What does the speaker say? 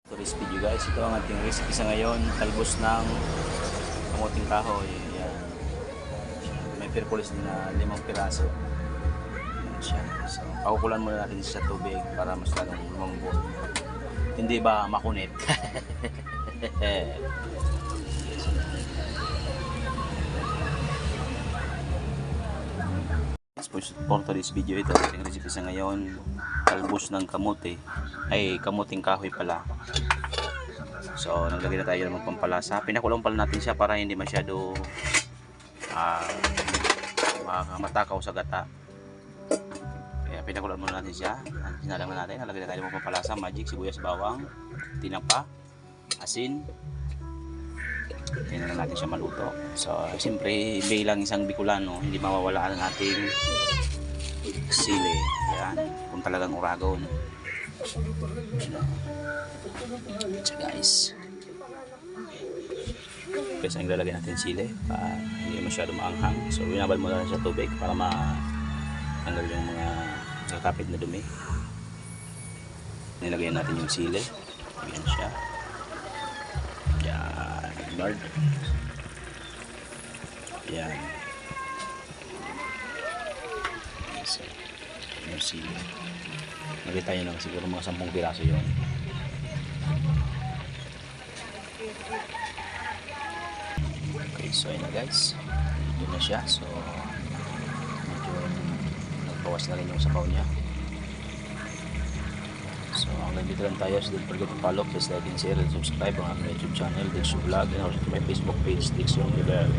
Today's video guys, ito ang ating recipe sa ngayon, talbos ng kamuting kahoy. Yan. May purpose na 5 piraso. Yan siya. So, pakukulan muna natin sa tubig para mas lalong lumambot. Hindi ba makunit? For today's video, ito ang ating recipe sa ngayon, talbos ng kamote, kamuting kahoy pala. So naglagay na tayo ng pampalasa. Pinakulang pala natin siya para hindi masyado matakaw sa gata. Kaya pinakulang muna natin siya. Sinalang na natin, nalagay na tayo ng pampalasa, magic, sibuyas, bawang, tinapa, asin. Kaya na natin siya maluto. So siyempre bilang isang Bicolano, hindi mawawala ang ating sili. Yan, kung talagang uragon. So guys, ang ilalagay natin sili hindi masyado maanghang. So winabal muna sa tubig para matanggal yung mga kakapit na dumi. Nilagyan natin yung sili. Ayan siya. Yan, lard. Yan. So, yung sili. Nakita nyo lang siguro mga 10 piraso yun. Okay, so yun na guys. Ito na siya. So medyo nagbawas na rin yung sabaw niya. So hanggang dito lang tayo. So don't forget to follow, please like and share and subscribe ang aking YouTube channel, Dixo Vlog, and also to my Facebook page, Dixo Vlog.